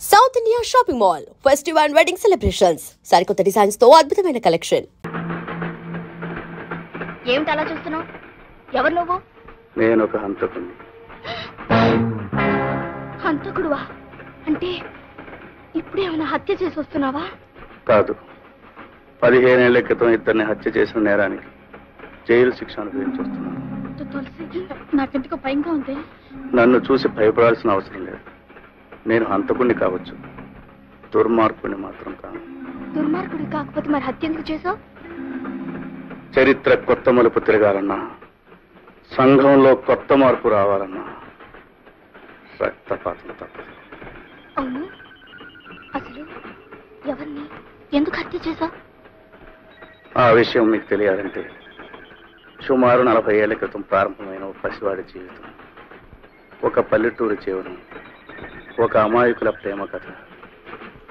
South India shopping mall festival and wedding celebrations సరికొత్త designs తో అద్భుతమైన కలెక్షన్. ఏమిటి అలా చూస్తున్నావు? ఎవరు నువ్వు? నేను ఒక హంతకుడిని. హంతకుడువా? అంటే ఇప్పుడేమైనా హత్య చేసి వస్తున్నావా? కాదు, 15 ఏళ్ల క్రితం ఇద్దరిని హత్య చేసిన నేరానికి జైలు శిక్ష అనుభవించి వస్తున్నాను. తులసి, నాకెందుకో భయంగా ఉంది. నన్ను చూసి భయపడాల్సిన అవసరం లేదు. నేను హంతకుడిని కావచ్చు, దుర్మార్గుడిని మాత్రం కాను. దుర్మార్గుడి కాకపోతే మరి హత్య ఎందుకు చేసావు? చరిత్ర కొత్త మలుపు తిరగాలన్నా, సంఘంలో కొత్త మార్పు రావాలన్నా రక్తపాతం తప్పదు. అవును, అసలు ఎవరిని ఎందుకు హత్య చేసావు? ఆ విషయం మీకు తెలియాలంటే సుమారు 40 ఏళ్ల క్రితం ప్రారంభమైన ఒక పసివాడి జీవితం, ఒక పల్లెటూరు జీవనం, ఒక అమాయకుల ప్రేమ కథ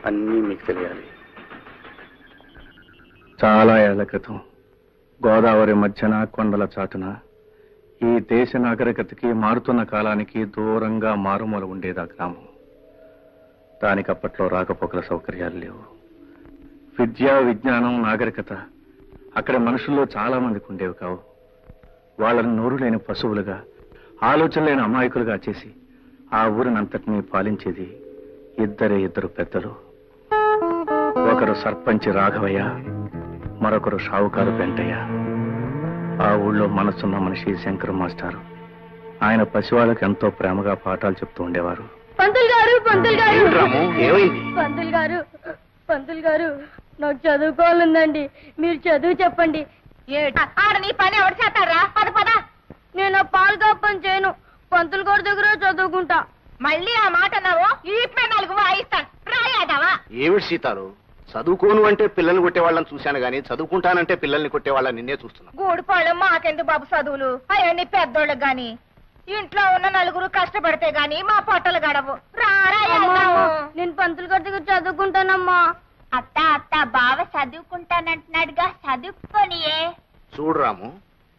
అన్నీ మీకు తెలియాలి. చాలా ఏళ్ల క్రితం గోదావరి మధ్యన కొండల చాటున ఈ దేశ నాగరికతకి మారుతున్న కాలానికి దూరంగా మారుమూల ఉండేది ఆ గ్రామం. దానికి అప్పట్లో రాకపోకల సౌకర్యాలు లేవు. విద్య, విజ్ఞానం, నాగరికత అక్కడ మనుషుల్లో చాలా మందికి ఉండేవి కావు. వాళ్ళని నోరు లేని పశువులుగా, ఆలోచన లేని అమాయకులుగా చేసి ఆ ఊరినంతటినీ పాలించేది ఇద్దరు పెద్దలు. ఒకరు సర్పంచి రాఘవయ్య, మరొకరు షావుకారు పెంటయ్య. ఆ ఊళ్ళో మనసున్న మనిషి శంకర్ మాస్టారు. ఆయన పసివాళ్ళకి ఎంతో ప్రేమగా పాఠాలు చెప్తూ ఉండేవారు. పంతులు గారు, పంతులు గారు, ఏమైంది? పంతులు గారు, పంతులు గారు, నాకు చదువుకోవాలందండి. మీరు చదువు చెప్పండి. ఆడ నీ పని ఎవరు చేస్తారా? పద పద. నేను పాలు పని చేయను, పంతులు గారి దగ్గర చదువుకుంటా. మళ్ళీ ఆ మాట అన్నావు, ఈ 4 వాయిస్తాను. రాయాదావా? ఏమిటి సీతారు, చదువుకోను అంటే పిల్లల్ని కొట్టేవాళ్ళని చూశాను గానీ చదువుకుంటానంటే పిల్లల్ని కొట్టేవాళ్ళని నిన్నే చూస్తున్నా. గూడిపాళ్ళు మాకెందుకు బాబు చదువులు? అవన్నీ పెద్దోళ్ళకి గాని, ఇంట్లో ఉన్న 4 కష్టపడితే గాని మా పొట్టలు గడవు. నేను పంతులు గారి దగ్గర చదువుకుంటానమ్మా. అత్త అత్త, బావ చదువుకుంటానంటున్నాడుగా, చదువుకోనియే. చూడు రాము,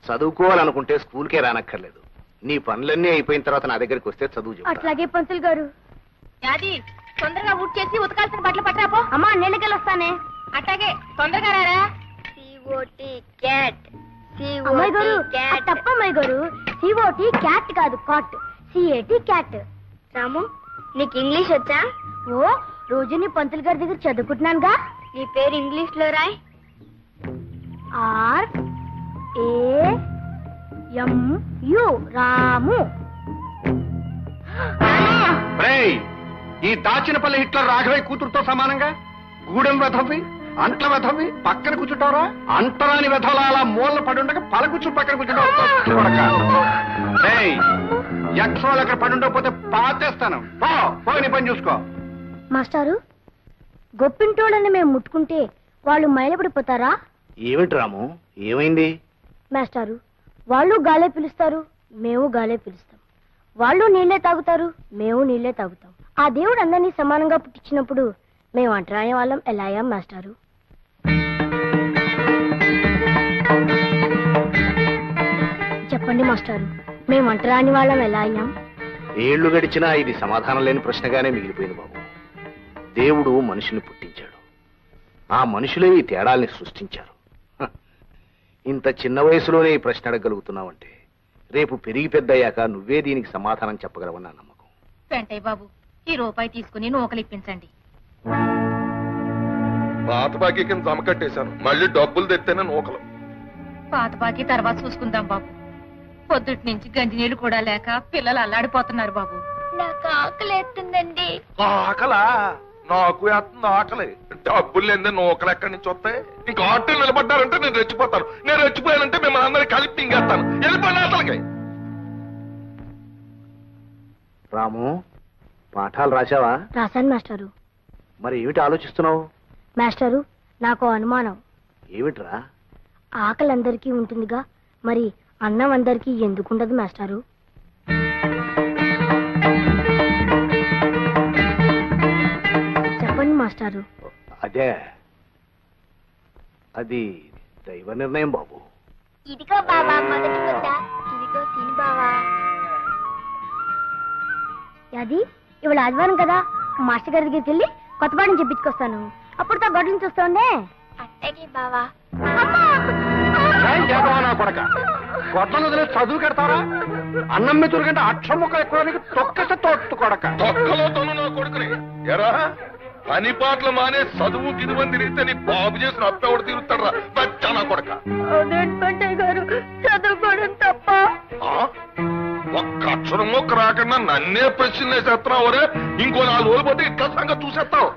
చదువుకోవాలనుకుంటే స్కూల్కే రానక్కర్లేదు. నీ పనులన్నీ అయిపోయిన తర్వాత నా దగ్గరికి వస్తే చదువు చెప్తా. అట్లాగే పంతులు గారు. యాది, తొందరగా ఊట్ చేసి ఉతకాల్సిన బట్టలు పట్టాపో. అమ్మా, నేనకెళ్ళి వస్తానే. అట్లాగే, తొందరగా రారా. అమ్మాయి గారు, తప్పమ్మాయి గారు, COT క్యాట్ కాదు, కాట్. CAT cat. రాము, నీకు ఇంగ్లీష్ వచ్చా? ఓ, రోజు నీ పంతులు గారి దగ్గర చదువుకుంటున్నానుగా. నీ పేరు ఇంగ్లీష్ లో రాయ్. RAMU, రాము. ఈ దాచినపల్లి హిట్లర్ రాఘవయ్య కూతురుతో సమానంగా గూడెం వెధవి, అంట్ల వెధవి పక్కన కూర్చుంటారా? అంటరాని వెధవల అలా మూలన పడుండగా పలకూర్చుని పక్కన కూర్చుంటావు. యక్షోలు అక్కడ పడుండకపోతే పాతేస్తాను. నీ పని చూసుకో. మాస్టారు, గొప్పింటోళ్ళని మేము ముట్టుకుంటే వాళ్ళు మైలపడిపోతారా? ఏమిటి రాము, ఏమైంది? మాస్టారు, వాళ్ళు గాలే పిలుస్తారు, మేము గాలే పిలుస్తాం. వాళ్ళు నీళ్లే తాగుతారు, మేము నీళ్లే తాగుతాం. ఆ దేవుడు అందరినీ సమానంగా పుట్టించినప్పుడు మేము అంటరాని వాళ్ళం ఎలా అయ్యాం మాస్టారు? చెప్పండి మాస్టారు, మేము అంటరాని వాళ్ళం ఎలా అయ్యాం? ఏళ్లు గడిచినా ఇది సమాధానం లేని ప్రశ్నగానే మిగిలిపోయింది బాబు. దేవుడు మనుషుల్ని పుట్టించాడు, ఆ మనుషులే ఈ తేడాల్ని సృష్టించారు. ఇంత చిన్న వయసులోనే ఈ ప్రశ్న అడగలుగుతున్నావంటే రేపు పెరిగి పెద్దయ్యాక నువ్వే దీనికి సమాధానం చెప్పగలవన్న నమ్మకం. వెంటయ్య బాబు, ఈ రూపాయి తీసుకుని నూకలిప్పించండి. పాత బాకీ కింద జమ కట్టేశాను, మళ్ళీ డబ్బులు తెత్తేనే నూకలు. పాత బాకీ తర్వాత చూసుకుందాం బాబు. పొద్దుటి నుంచి గంజి నీళ్లు కూడా లేక పిల్లలు అల్లాడిపోతున్నారు బాబు. నాకు ఆకలి ఎత్తుందండి. ఆకలా? నాకు వేస్తుంది ఆకలి. డబ్బులు లేదే నూకలు ఎక్కడి నుంచి వస్తాయి? ఇంకా ఆటో నిలబడ్డారంటే నేను రెచ్చిపోతాను. నేను రెచ్చిపోయానంటే మిమ్మల్ని అందరినీ కలిపి ఇంకేస్తాను. వెళ్ళిపోయిన అసలుకి. రాము, పాఠాలు రాశావా? రాశాను మాస్టారు. మరి ఏమిటి ఆలోచిస్తున్నావు? మాస్టారు, నాకు అనుమానం. ఏమిట్రా? ఆకలి అందరికీ ఉంటుందిగా, మరి అన్నం అందరికీ ఎందుకుండదు మాస్టారు? చెప్పండి మాస్టారు. అదే, అది దైవ నిర్ణయం బాబు. ఇదిగో బాబా మొదటి ముద్ద, ఇదిగో తిని బావా. అది ఇవాళ ఆదివారం కదా, మాస్టర్ గారి దగ్గరికి వెళ్ళి కొత్త పాఠం చెప్పించుకొస్తాను. అప్పుడు తా గొడ్డలు చూస్తుండే. అట్టకి బావా. కొడక గొడ్డలు వదిలే చదువు కడతారా? అన్నం మెతురు కంటే అక్షర ముక్క ఎక్కువ తొక్కస తోట్టు కొడక. తొక్కలో తను నా కొడుకుని ఎరా పని పాటలు మానే చదువు గిదువని తిరిగితే నీ బాబు చేసిన అప్పెవడు తిరుగుతాడు బచ్చా నా కొడక. అదేంటంటే గారు చదువుకోవడం తప్ప. ఒక్క అక్షరం మొక్క రాకుండా నన్నే ప్రశ్న వేసేస్తున్నావు రే. ఇంకో 4 రోజులు పోతే ఇట్లా సంగతి చూసేస్తావు.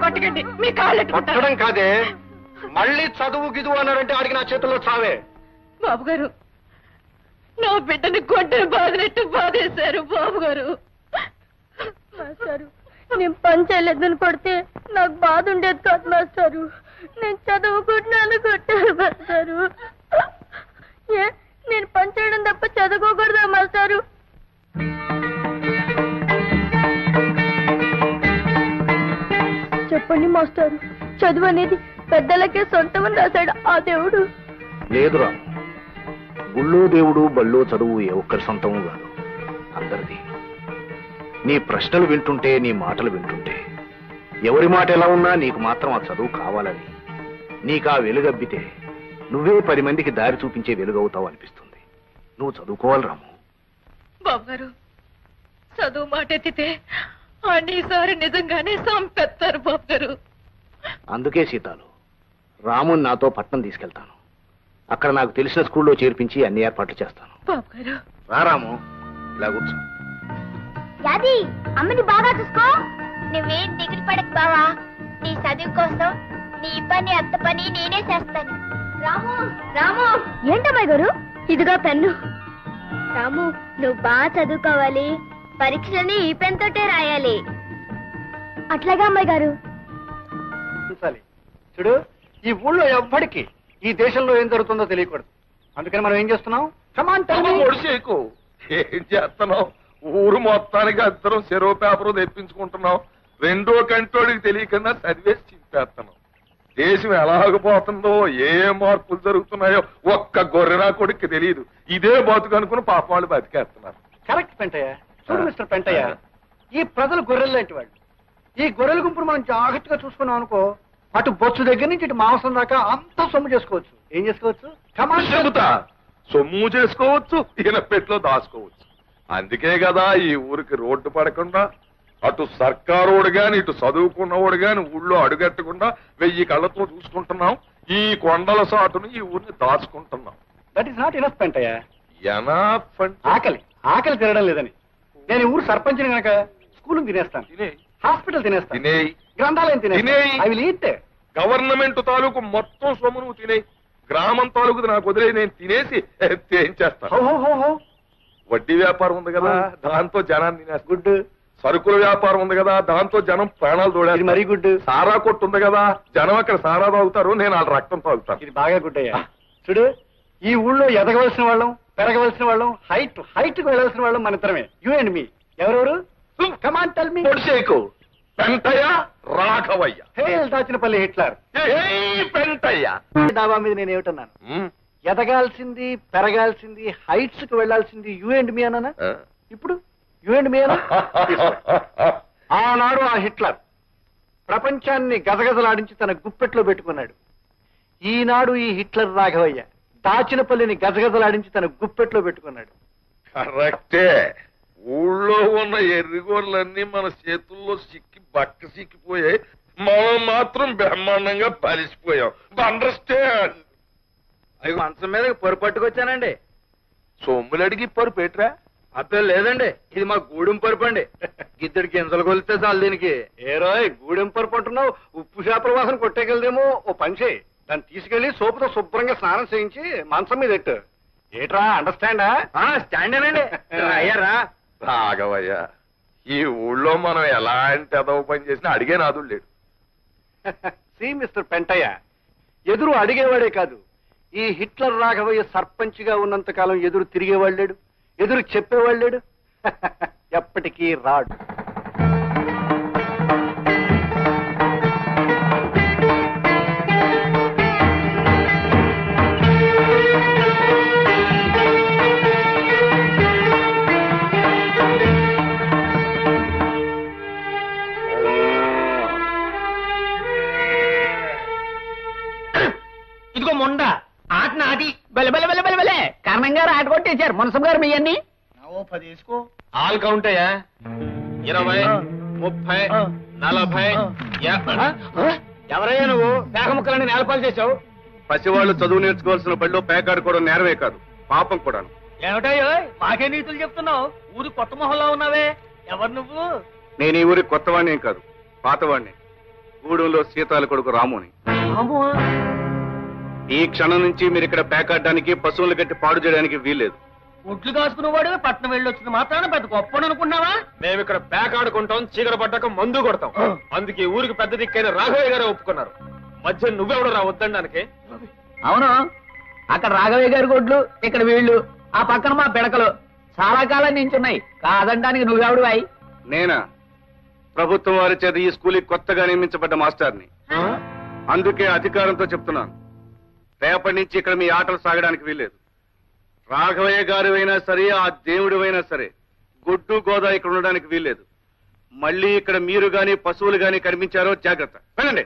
కొట్టకండి, మీ కాళ్ళు కొట్టడం కాదే, మళ్ళీ చదువు గిదువు అన్నారంటే ఆడికి నా చేతుల్లో చావే. బాబు గారు, నా బిడ్డని గొడ్డని బాధినట్టు బాధేశారు బాబు గారు. మాస్టారు, నేను పని చేయలేదని కొడితే నాకు బాధ ఉండేది కాదు మాస్టారు. నేను చదువుకుంటున్నాను కొట్టారు మాస్టారు. ఏ నేను పని చేయడం తప్ప చదువుకోకూడదా మాస్టారు? చెప్పండి మాస్టారు, చదువు అనేది పెద్దలకే సొంతమని రాశాడు ఆ దేవుడు. లేదురా, గుళ్ళో దేవుడు బళ్ళో చదువు ఏ ఒక్కరి సొంతము కాదు, అందరిది. నీ ప్రశ్నలు వింటుంటే, నీ మాటలు వింటుంటే, ఎవరి మాట ఎలా ఉన్నా నీకు మాత్రం ఆ చదువు కావాలని, నీకు ఆ వెలుగబ్బితే నువ్వే 10 మందికి దారి చూపించే వెలుగవుతావు అనిపిస్తుంది. నువ్వు చదువుకోవాలి రాము. బాబు గారు, చదువు మాట ఎత్తితే ఈసారి నిజంగానే సంపెత్తారు బాబు గారు. అందుకే సీతాలు, రాముని నాతో పట్నం తీసుకెళ్తాను. అక్కడ నాకు తెలిసిన స్కూల్లో చేర్పించి అన్ని ఏర్పాట్లు చేస్తాను. బాబు గారు, రాము, ఇలా కూర్చో. యాది అమ్మని బాగా చూసుకో. నువ్వేం దిగులు పడకు బావా. నీ చదువు కోసం నీ పని అత్త పని నేనే చేస్తాను. రాము రాము. ఏంటమ్మాయి గారు, ఇదిగో పెన్ను. రాము, నువ్వు బాగా చదువుకోవాలి. పరీక్షలని ఈ పెన్ తోటే రాయాలి. అట్లాగా అమ్మాయి గారు. చూడు, ఈ ఊళ్ళో ఎవ్వడికి ఈ దేశంలో ఏం జరుగుతుందో తెలియకూడదు. అందుకని మనం ఏం చేస్తున్నాం? ఒడిసేకు ఏం చేస్తున్నావు? ఊరు మొత్తానికి అందరం చెరువు పేపరు తెప్పించుకుంటున్నాం. 2వ కంటోడికి తెలియకుండా చదివేసి చింపేస్తున్నాం. దేశం ఎలాగపోతుందో, ఏ మార్పులు జరుగుతున్నాయో ఒక్క గొర్రెనా కొడుక్కి తెలియదు. ఇదే బతుకు అనుకుని పాప వాళ్ళు బతికేస్తున్నారు. కరెక్ట్ పెంటయ్య. చూడు మిస్టర్ పెంటయ్య, ఈ ప్రజలు గొర్రెలు లాంటి వాళ్ళు. ఈ గొర్రెల గుంపును మనం జాగ్రత్తగా చూసుకున్నాం అనుకో, అటు బొచ్చు దగ్గర నుంచి ఇటు మాంసం దాకా అంతా సొమ్ము చేసుకోవచ్చు. ఏం చేసుకోవచ్చు? చెబుతా, సొమ్ము చేసుకోవచ్చు, ఈయన పెట్లో దాచుకోవచ్చు. అందుకే కదా ఈ ఊరికి రోడ్డు పడకుండా అటు సర్కారోడు గాని ఇటు చదువుకున్నవాడు గాని ఊళ్ళో అడుగట్టకుండా 1000 కళ్ళతో చూసుకుంటున్నాం. ఈ కొండల సాటును ఈ ఊరిని దాచుకుంటున్నాం. That is not enough Pentayya. Enough అంటే ఆకలి తినడం లేదని. నేను ఈ ఊరు సర్పంచిని కనుక స్కూల్ తినేస్తాను, హాస్పిటల్ తినేస్తాను, తినేయి, గ్రంథాలయం తినేయి. I will eat. గవర్నమెంట్ తాలూకు మొత్తం సొమ్ము నువ్వు తినేయి. గ్రామం తాలూకు నాకు వదిలే నేను తినేసి ఏం చేస్తాను? వడ్డీ వ్యాపారం ఉంది కదా, దాంతో జనాన్ని తినేస్తా. గుడ్. సరుకుల వ్యాపారం ఉంది కదా, దాంతో జనం ప్రాణాలు తోడారు. మరీ గుడ్. సారా కొట్టు ఉంది కదా, జనం అక్కడ సారా తాగుతారు, నేను వాళ్ళ రక్తం తాగుతాను. ఇది బాగా గుడ్ అయ్యా. చూడు, ఈ ఊళ్ళో ఎదగవలసిన వాళ్ళం, పెరగవలసిన వాళ్ళం, హైట్ కు వెళ్ళవలసిన వాళ్ళం మన ఇద్దరమే. You and me. ఎవరెవరు? Come on tell me. పొడిసేకు. పెంటయ్య, రాఘవయ్య. Hail Dachinapalli Hitler. పెంటయ్య. దావా మీద నేను ఏమిటన్నాను? ఎదగాల్సింది, పెరగాల్సింది, హైట్స్ కు వెళ్లాల్సింది యూ అండ్ మీ అన్నానా? ఇప్పుడు యూ అండ్ మీ అన్నా? ఆనాడు ఆ హిట్లర్ ప్రపంచాన్ని గజగజలాడించి తన గుప్పెట్లో పెట్టుకున్నాడు. ఈనాడు ఈ హిట్లర్ రాఘవయ్య దాచినపల్లిని గజగజలాడించి తన గుప్పెట్లో పెట్టుకున్నాడు. కరెక్టే. ఊళ్ళో ఉన్న ఎర్రిగోర్లన్నీ మన చేతుల్లో సిక్కిపోయాయి. మనం మాత్రం బ్రహ్మాండంగా పలిసిపోయాం. అండర్స్టాండ్? అవి మంచం మీద పొరు పట్టుకొచ్చానండి. సొమ్ములు అడిగి పరుపు పెట్టరా? అదే లేదండి, ఇది మా గూడెం పరుపు అండి. గిద్దెడి గింజలు కొలిస్తే చాలు దీనికి. ఏ రోయ్, గూడెం పరుపు అంటున్నావు? ఉప్పు చేపల వాసన కొట్టేకెళ్దేమో. ఓ పని చేయి, దాన్ని తీసుకెళ్లి సోపుతో శుభ్రంగా స్నానం చేయించి మంచం మీద ఎట్టు. ఏట్రా, అండర్స్టాండా? స్టాండేనండి. అయ్యారా రాఘవయ్య, ఈ ఊళ్ళో మనం ఎలాంటి ఎదవ పని చేసినా అడిగే నాదుడు లేడు. సి మిస్టర్ పెంటయ్య, ఎదురు అడిగేవాడే కాదు, ఈ హిట్లర్ రాఘవయ్య సర్పంచ్ గా ఉన్నంత కాలం ఎదురు తిరిగేవాడు లేడు, ఎదురు చెప్పేవాడు లేడు. ఎప్పటికీ రాడు. ఆట కొట్టేశారు మునసం గారు మీ అన్ని 10 వేసుకో. ఆల్ కౌంట్ అయ్యా 20, 30, 40. ఎవరయ్యా నువ్వు పేక ముక్కలని నేలపాలు చేశావు? పసివాళ్ళు చదువు నేర్చుకోవాల్సిన బడిలో పేకాడుకోవడం నేరమే కాదు, పాపం కూడాను. ఏమిటయ్యో మాకే నీతులు చెప్తున్నావు? ఊరు కొత్త మొహల్లా ఉన్నావే, ఎవరు నువ్వు? నేను ఈ ఊరికి కొత్తవాణ్ణేం కాదు, పాతవాణ్ణి. గూడెంలో సీతాల కొడుకు రాముని. ఈ క్షణం నుంచి మీరు ఇక్కడ పేకాడడానికి, పశువులు గట్టి పాడు చేయడానికి వీల్లేదు. ఒడ్లు కాసుకునేవాడు పట్నం వెళ్ళి వచ్చింది మాత్రాన పెద్ద గొప్ప అనుకున్నావా? మేము ఇక్కడ పేకాడుకుంటాం, చీకటి పడ్డాక మందు కొడతాం. అందుకే ఊరికి పెద్ద దిక్కైన రాఘవయ్య గారు ఒప్పుకున్నారు. మధ్య నువ్వెవడు రా వద్దడానికి? అవును, అక్కడ రాఘవయ్య గారి గొడ్లు, ఇక్కడ వీళ్ళు, ఆ పక్కన మా పిడకలు చాలా కాలం నుంచి ఉన్నాయి. కాదనడానికి నువ్వెవడు అయి? నేనా? ప్రభుత్వం వారి చేత ఈ స్కూల్కి కొత్తగా నియమించబడ్డ మాస్టర్ని. అందుకే అధికారంతో చెప్తున్నాను, రేపటి నుంచి ఇక్కడ మీ ఆటలు సాగడానికి వీల్లేదు. రాఘవయ్య గారు అయినా సరే, ఆ దేవుడు అయినా సరే, గుడ్డు గోదా ఇక్కడ ఉండడానికి వీల్లేదు. మళ్ళీ ఇక్కడ మీరు గాని పశువులు గాని కనిపించారో జాగ్రత్త. వెళ్ళండి.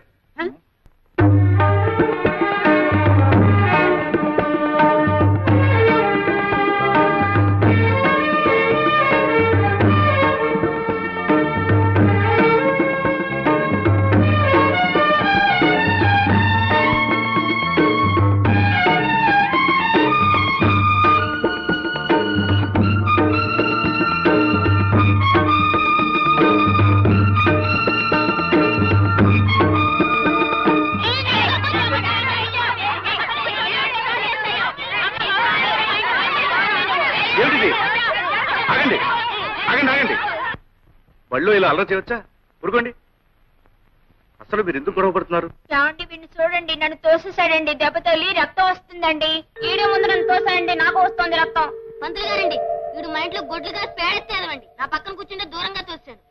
బళ్ళు ఇలా అల్లరి చేయవచ్చా? ఊరుకోండి. అసలు మీరు ఎందుకు గొడవ పడుతున్నారు? ఏమండి వీడిని చూడండి, నన్ను తోసేసాడండి. దెబ్బ తగిలి రక్తం వస్తుందండి. ఈడే ముందు నన్ను తోసాడండి, నాకు వస్తుంది రక్తం. పంతులు గారండి, వీడు మా ఇంట్లో గొడ్లు కాసి పేడెత్తేదవండి. నా పక్కన కూర్చుంటే దూరంగా తోసాడు.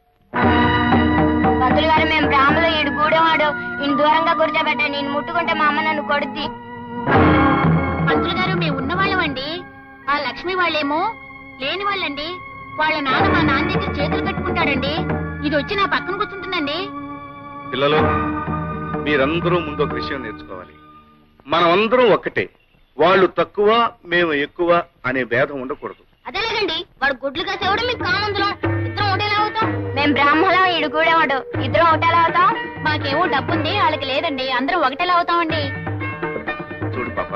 పంతులు గారు, మేము బ్రాహ్మలో ఈడు గూడెవాడు. ఈయన దూరంగా కూర్చోబెట్టండి. నేను ముట్టుకుంటే మా అమ్మ నన్ను కొడుద్ది. పంతులు గారు, మేము ఉన్నవాళ్ళమండి. ఆ లక్ష్మి వాళ్ళేమో లేని వాళ్ళండి. వాళ్ళ నాన్న మా నాన్న దగ్గర చేతులు కట్టుకుంటాడండి. ఇది వచ్చి నా పక్కన కూర్చుంటుందండి. పిల్లలు, మీరందరూ ముందు ఒక విషయం నేర్చుకోవాలి. మనం అందరం ఒక్కటే. వాళ్ళు తక్కువ, మేము ఎక్కువ అనే భేదం ఉండకూడదు. అదేలేదండి, వాడు గుడ్లు కాసేవాడు, మీకు కామందులం. ఇద్దరం ఒకటేలా అవుతాం? మేము బ్రాహ్మణం, ఈడు గూడెవాడు. ఇద్దరం ఒకటేలా అవుతాం? మాకేమో డబ్బుంది, వాళ్ళకి లేదండి. అందరం ఒకటేలా అవుతామండి. చూడు పాప,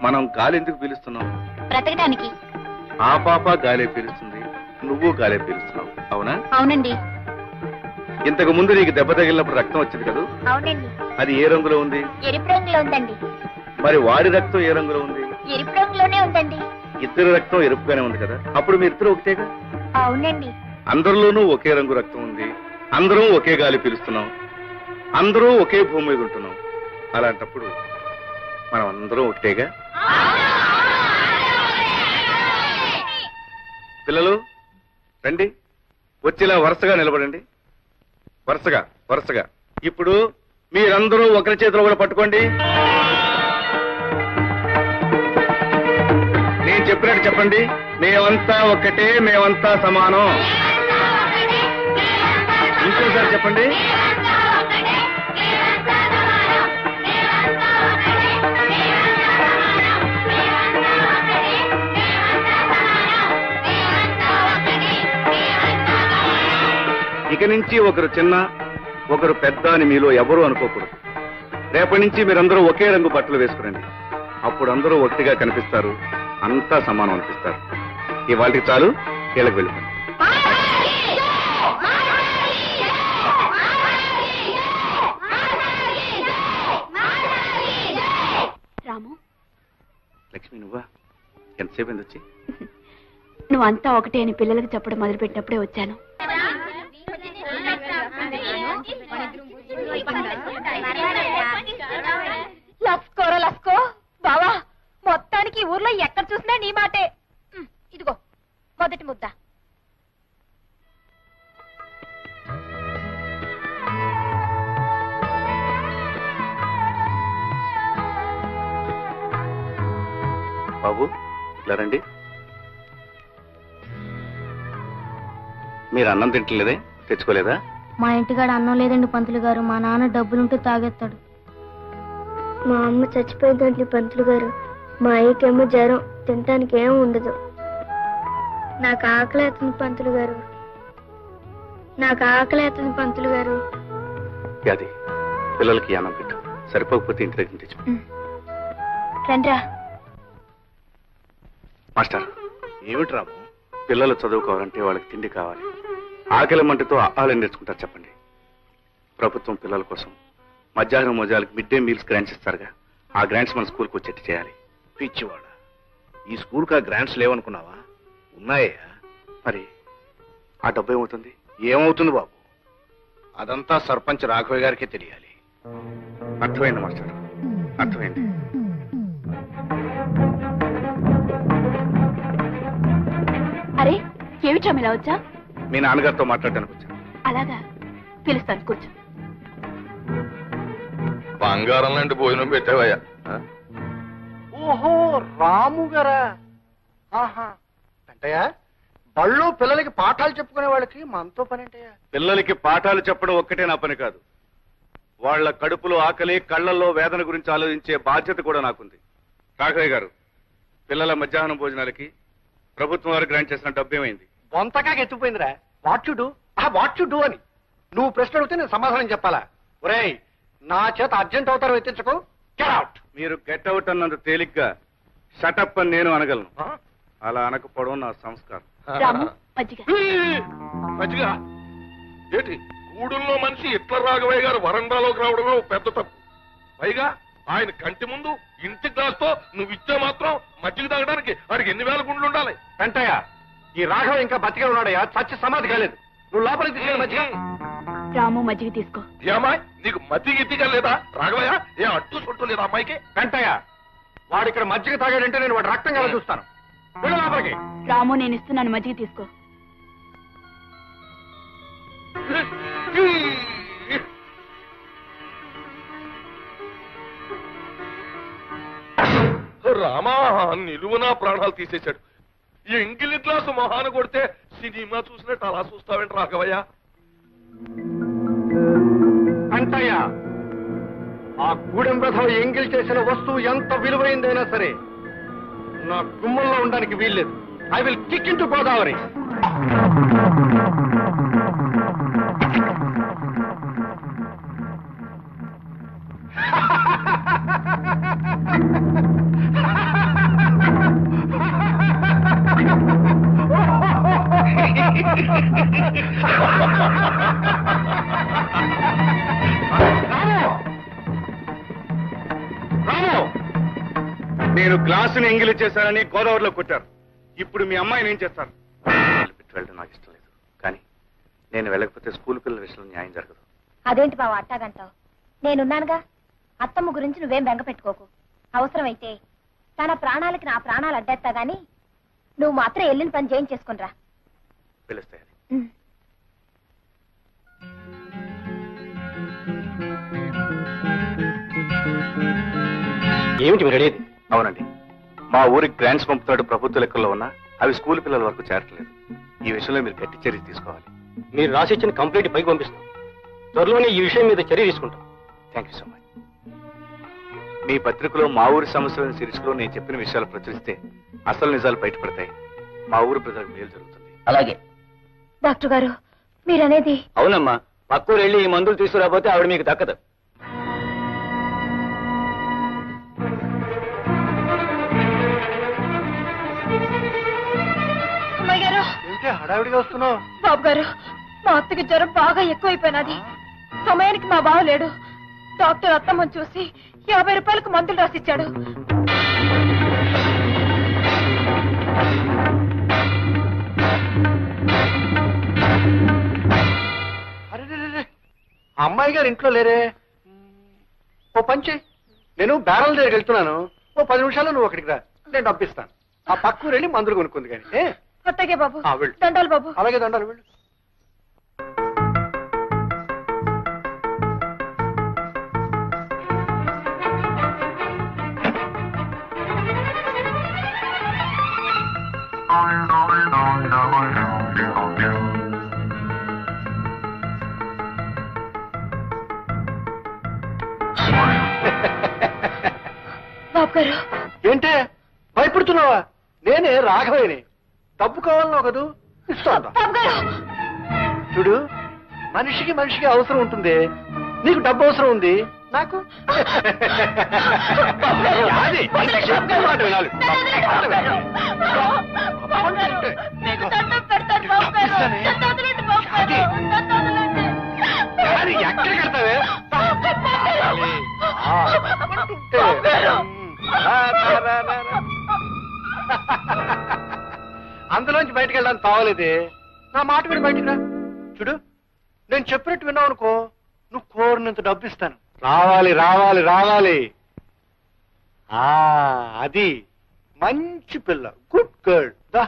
మనం గాలి ఎందుకు పీలుస్తున్నాం? బ్రతకడానికి. ఆ పాప గాలే పీలుస్తుంది, నువ్వు గాలే పీలుస్తున్నావు. అవునా? అవునండి. ఇంతకు ముందు నీకు దెబ్బ తగిలినప్పుడు రక్తం వచ్చింది కదా? అవునండి. అది ఏ రంగులో ఉంది? ఎరుపు రంగులో ఉందండి. మరి వాడి రక్తం ఏ రంగులో ఉంది? ఎరుపు రంగులోనే ఉందండి. ఇద్దరు రక్తం ఎరుపుగానే ఉంది కదా? అప్పుడు మీ ఇద్దరు ఒకటేగా? అవునండి. అందరిలోనూ ఒకే రంగు రక్తం ఉంది. అందరం ఒకే గాలి పీలుస్తున్నాం. అందరూ ఒకే భూమి మీద ఉంటున్నాం. అలాంటప్పుడు మనం అందరం ఒకటేగా? పిల్లలు రండి, వచ్చేలా వరుసగా నిలబడండి. వరుసగా వరుసగా. ఇప్పుడు మీరందరూ ఒకరి చేతిలో కూడా పట్టుకోండి. నేను చెప్పినట్టు చెప్పండి. మేమంతా ఒక్కటే, మేమంతా సమానం. ఇంకోసారి చెప్పండి. ఇక నుంచి ఒకరు చిన్న, ఒకరు పెద్ద అని మీలో ఎవరూ అనుకోకూడదు. రేపటి నుంచి మీరందరూ ఒకే రంగు బట్టలు వేసుకురండి. అప్పుడు అందరూ ఒకటిగా కనిపిస్తారు, అంతా సమానం అనిపిస్తారు. ఇవాళకి చాలు, కీళ్ళకి వెళ్ళిపోండి. రాము, లక్ష్మి నువ్వా? ఎంతసేపు అయింది వచ్చి? నువ్వంతా ఒకటే అని పిల్లలకు చెప్పడం మొదలుపెట్టినప్పుడే వచ్చాను. లస్కోరా లస్కో బావా, మొత్తానికి ఊర్లో ఎక్కడ చూసినా నీ మాటే. ఇదిగో మొదటి ముద్ద. బాబు ఇలా రండి. మీరు అన్నం తింటలేదే? తెచ్చుకోలేదా? మా ఇంటికాడ అన్నం లేదండి పంతులు గారు. మా నాన్న డబ్బులుంటే తాగేస్తాడు. మా అమ్మ చచ్చిపోయిందండి పంతులు గారు. మా అయ్యకేమో జ్వరం. తినటానికి ఏం ఉండదు. నాకు ఆకలేతుంది పంతులు గారు, నాకు ఆకలేతుంది పంతులు గారు. అది పిల్లలకి అన్నం పెట్టు, సరిపోకపోతే ఇంటి దగ్గర తెచ్చు. రండ్రా. మాస్టర్, ఏమిటి రాము? పిల్లలు చదువుకోవాలంటే వాళ్ళకి తిండి కావాలి. ఆకలి మంటతో ఆహారం నేర్చుకుంటారు చెప్పండి. ప్రభుత్వం పిల్లల కోసం మధ్యాహ్నం మోజాలకు మిడ్ డే మీల్స్ గ్రాంట్స్ ఇస్తారుగా, ఆ గ్రాంట్స్ మన స్కూల్కి వచ్చేట్టు చేయాలి. పిచ్చివాడ, ఈ స్కూల్కి ఆ గ్రాంట్స్ లేవనుకున్నావా? ఉన్నాయా? మరి ఆ డబ్బు ఏమవుతుంది? ఏమవుతుంది బాబు, అదంతా సర్పంచ్ రాఘవ గారికే తెలియాలి. అర్థమైంది మాస్టర్, అర్థమైంది. అరే ఏమిటా ఇలా వచ్చా? మీ నాన్నగారితో మాట్లాడడానికి వచ్చాను. అలాగా, పిలుస్తాను, కూర్చో. బంగారం లాంటి భోజనం పెట్టావయ్యా. ఓహో, రాము గారా? ఆహా, అంటయ్యా బళ్ళు పిల్లలకి పాఠాలు చెప్పుకునే వాళ్ళకి మనతో పని అంటయ్యా? పిల్లలకి పాఠాలు చెప్పడం ఒక్కటే నా పని కాదు, వాళ్ళ కడుపులో ఆకలి, కళ్లల్లో వేదన గురించి ఆలోచించే బాధ్యత కూడా నాకుంది. రాఘవయ్య గారు, పిల్లల మధ్యాహ్నం భోజనాలకి ప్రభుత్వం వారు గ్రాంట్ చేసిన డబ్బు ఏమైంది? బొంతగా ఎత్తుపోయిందిరా. వాట్ యు డూ అని నువ్వు ప్రశ్న అడిగితే నేను సమాధానం చెప్పాలా? ఒరేయ్, నా చేత అర్జెంట్ అవుతారు ఎత్తించకు. Get out. మీరు గెట్ అవుట్ అన్నంత తేలిగ్గా షటప్ అని నేను అనగలను. అలా అనకపోవడం నా సంస్కారం. మజ్జిగ ఏంటి? గూడుల్లో మనిషి ఇట్ల రాఘవయ్య గారు వరండాలోకి రావడమే పెద్ద తప్పు. పైగా ఆయన కంటి ముందు ఇంటి గ్లాస్తో నువ్వు ఇచ్చే మాత్రం మజ్జిగ తాగడానికి వాడికి ఎన్ని వేల గుండ్లు ఉండాలి? వెంటయ్య, ఈ రాఘవ ఇంకా బతికే ఉన్నాడయ్యా, చచ్చి సమాధి కాలేదు. నువ్వు లోపలికి తీసుకెళ్ళి మజ్జిగ. రాము, మజ్జిగ తీసుకో. ఏమాయ్, నీకు మజ్జిగ ఇద్దిగా లేదా రాఘవయ్య? ఏ అడ్డు చుట్టూ లేదా అమ్మాయికి? వెంటయ్య, వాడు ఇక్కడ మజ్జిగ తాగాడంటే నేను వాడు రక్తం కదా చూస్తాను. వెళ్ళు లోపలికి. రాము, నేను ఇస్తున్నాను, మజ్జిగ తీసుకో. రామా, నిలువునా ప్రాణాలు తీసేశాడు. ఈ ఎంగిలి గ్లాసు మొహాన కొడితే సినిమా చూసినట్టు అలా చూస్తావేంటి రాఘవయ్య? అంటయ్య, ఆ గూడెం రథం ఎంగిల్ చేసిన వస్తువు ఎంత విలువైందైనా సరే నా గుమ్మంలో ఉండడానికి వీల్లేదు. I will kick in to Godavari. నేను గ్లాసుని ఎంగిలి చేశానని గోదావరిలో కొట్టారు. ఇప్పుడు మీ అమ్మాయిని ఏం చేస్తారు? వెళ్ళడం నాకు ఇష్టం లేదు, కానీ నేను వెళ్ళకపోతే స్కూల్ పిల్లల విషయంలో న్యాయం జరగదు. అదేంటి బావ అట్టాగంటావు? నేనున్నానుగా. అత్తమ్మ గురించి నువ్వేం బెంగ పెట్టుకోకు. అవసరమైతే తన ప్రాణాలకి నా ప్రాణాలు అడ్డేస్తా గాని నువ్వు మాత్రం వెళ్ళిన పని చేయించేసుకునిరా. పిలుస్తాయని ఏమిటి మీరు అడిగేది? అవునండి, మా ఊరికి గ్రాంట్స్ పంపుతాడు ప్రభుత్వ లెక్కల్లో ఉన్నా అవి స్కూల్ పిల్లల వరకు చేరట్లేదు. ఈ విషయంలో మీరు గట్టి చర్య తీసుకోవాలి. మీరు రాసిచ్చిన కంప్లీట్ పైకి పంపిస్తాం. త్వరలోనే ఈ విషయం మీద చర్య తీసుకుంటాం. Thank you so much. మీ పత్రికలో మా ఊరి సమస్యలను సిరీస్లో నేను చెప్పిన విషయాలు ప్రచురిస్తే అసలు నిజాలు బయటపడతాయి. మా ఊరు ప్రజలకు మేలు జరుగుతుంది. అలాగే డాక్టర్ గారు, మీరనేది? అవునమ్మా, పక్కూరు వెళ్ళి ఈ మందులు తీసుకురాబోతే ఆవిడ మీకు దక్కదు. హడావిడిగా వస్తున్నావు? బాబు గారు, మా అత్తకి జ్వరం బాగా ఎక్కువైపోయినది. సమయానికి మా బావ లేడు. డాక్టర్ అత్తమ్మని చూసి 50 రూపాయలకు మందులు రాసిచ్చాడు. అరే, అమ్మాయి గారు ఇంట్లో లేరే? ఓ పంచి, నేను బ్యారల్ దగ్గరికి వెళ్తున్నాను. ఓ 10 నిమిషాల్లో నువ్వు అక్కడికి రా, నేను డబ్బిస్తాను. ఆ పక్కూరు వెళ్ళి మందులు కొనుక్కుంది కానీ. అత్తగే బాబు. వెళ్ళు. దండాలు బాబు. అలాగే దండాలు, వెళ్ళు. బాబు గారు, ఏంటే భయపడుతున్నావా? నేనే రాఘవేని. డబ్బు కావాలన్నావు కదూ, ఇస్తాను. చూడు, మనిషికి మనిషికి అవసరం ఉంటుంది. నీకు డబ్బు అవసరం ఉంది, నాకు ఎక్కడికి వెళ్తావే? అందులోంచి బయటకు వెళ్ళడానికి తావలేదే. నా మాట విని బయటికి రా. చూడు, నేను చెప్పినట్టు విన్నావు అనుకో, నువ్వు కోరినంత డబ్బు ఇస్తాను. రావాలి రావాలి రావాలి. అది మంచి పిల్ల, గుడ్ గర్ల్. దా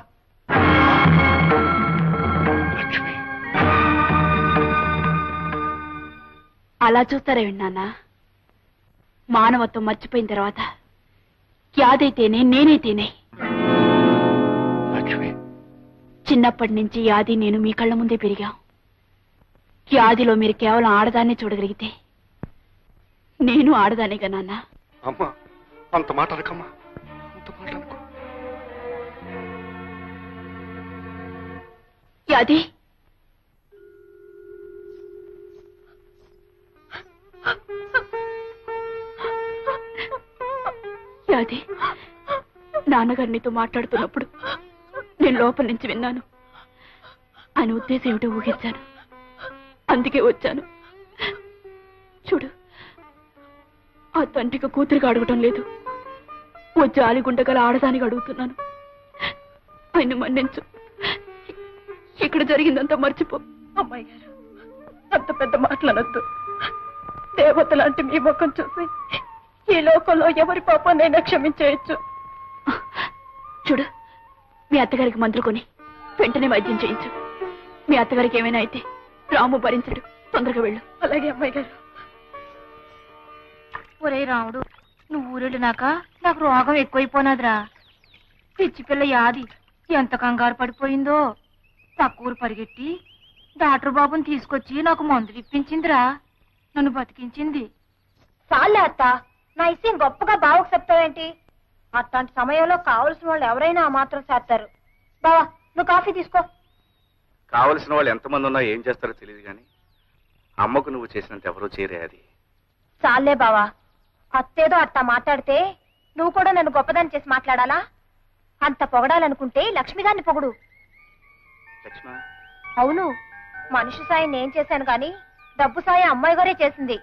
లక్ష్మి. అలా చూస్తారే విన్నానా? మానవత్వం మర్చిపోయిన తర్వాత యాదైతేనే నేనైతేనే. లక్ష్మి, చిన్నప్పటి నుంచి యాది నేను మీ కళ్ళ ముందే పెరిగాం. యాదిలో మీరు కేవలం ఆడదాన్నే చూడగలిగితే నేను ఆడదానేగా నాన్న. అమ్మా, అంత మాట అనకమ్మా, అంత మాట అనుకో. యాది, యాది, నాన్నగారు నీతో మాట్లాడుతున్నప్పుడు నేను లోపల నుంచి విన్నాను. ఆయన ఉద్దేశం ఏమిటో ఊహించాను, అందుకే వచ్చాను. చూడు, ఆ తండ్రికి కూతురికి అడగటం లేదు, ఓ జాలిగుండగల ఆడదానికి అడుగుతున్నాను. ఆయన మన్నించు, ఇక్కడ జరిగిందంతా మర్చిపో. అమ్మాయి గారు, అంత పెద్ద మాటలనొద్దు. దేవత లాంటి మీ ముఖం చూసి ఈ లోకంలో ఎవరి పాపాన్నైనా క్షమించేయచ్చు. చూడు, మీ అత్తగారికి మందులు కొని వెంటనే వైద్యం చేయించు. మీ అత్తగారికి ఏమైనా అయితే రాము భరించడు. తొందరగా వెళ్ళు. అలాగే అమ్మాయి గారు. ఒరే రాముడు, నువ్వు ఊరెళ్ళినాక నాకు రోగం ఎక్కువైపోనాదిరా. పిచ్చి పిల్ల యాది ఎంత కంగారు పడిపోయిందో. పక్క ఊరు పరిగెట్టి డాక్టర్ బాబుని తీసుకొచ్చి నాకు మందులు ఇప్పించిందిరా. నన్ను బతికించింది. చాలే అత్త, నా ఇష్టం గొప్పగా బావకు చెప్తావేంటి? అట్లాంటి సమయంలో కావలసిన వాళ్ళు ఎవరైనా ఆ మాత్రం చేస్తారు. బావా, నువ్వు కాఫీ తీసుకో. కావలసిన వాళ్ళు ఎంతమంది ఉన్నా ఏం చేస్తారో తెలియదు కానీ అమ్మకు నువ్వు చేసినంత ఎవరూ చేయరే. అది చాలే బావా, అత్తేదో అట్టా మాట్లాడితే నువ్వు కూడా నన్ను గొప్పదాన్ని చేసి మాట్లాడాలా? అంత పొగడాలనుకుంటే లక్ష్మి గారిని పొగుడు. లక్ష్మ, అవును, మనిషి సాయం నేను చేశాను కానీ డబ్బు సాయం అమ్మాయి గారే చేసింది.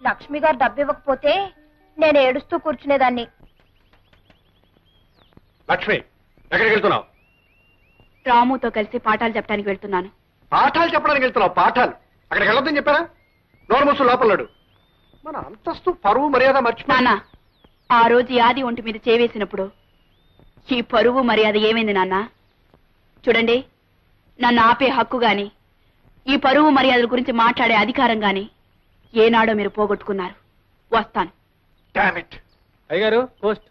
లక్ష్మి గారు డబ్బు ఇవ్వకపోతే నేను ఏడుస్తూ కూర్చునేదాన్ని. లక్ష్మి, ఎక్కడికి వెళ్తున్నావు? రాముతో కలిసి పాఠాలు చెప్పడానికి వెళ్తున్నాను. పాఠాలు చెప్పడానికి వెళ్తున్నావు? పాఠాలు అక్కడికి వెళ్ళొద్దని చెప్పారా? నోరు మూసు లోపలడు. మన అంతస్తు పరువు మర్యాద మర్చిపోయినా. నాన్న, ఆ రోజు యాది ఒంటి మీద చేవేసినప్పుడు ఈ పరువు మర్యాద ఏమైంది నాన్న? చూడండి, నన్ను ఆపే హక్కు గాని ఈ పరువు మర్యాదల గురించి మాట్లాడే అధికారం గాని ఏనాడో మీరు పోగొట్టుకున్నారు. వస్తాను. అయ్యగారు, పోస్ట్.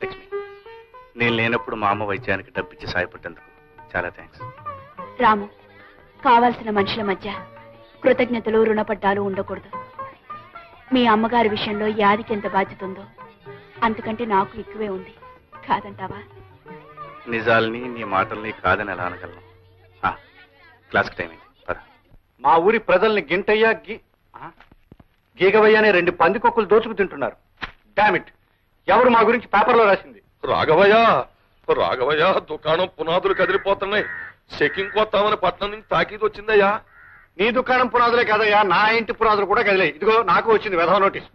లక్ష్మి, నేను లేనప్పుడు మా అమ్మ వైద్యానికి డబ్బిచ్చి సాయపడ్డందుకు చాలా థ్యాంక్స్. రాము, కావాల్సిన మనుషుల మధ్య కృతజ్ఞతలు రుణపడ్డాలు ఉండకూడదు. మీ అమ్మగారి విషయంలో యాదికి ఎంత బాధ్యత ఉందో అంతకంటే నాకు ఎక్కువే ఉంది. కాదంటావా? నిజాల్ని నీ మాటల్ని కాదని ఎలా అనగలను? క్లాస్కి టైం అయింది. మా ఊరి ప్రజల్ని గింటయ్య గీగవయ్య అనే 2 పందికొక్కులు దోచుకు తింటున్నారు. డామిట్, ఎవరు మా గురించి పేపర్లో రాసింది? రాఘవయ్య, రాఘవయ్య, దుకాణం పునాదులు కదిలిపోతున్నాయి. చెకింగ్ కొత్తామని పట్నం నుంచి తాకీదు వచ్చిందయ్యా. నీ దుకాణం పునాదులే కదయ్యా, నా ఇంటి పునాదులు కూడా కదిలే. ఇదిగో నాకు వచ్చింది వెధవ నోటీస్.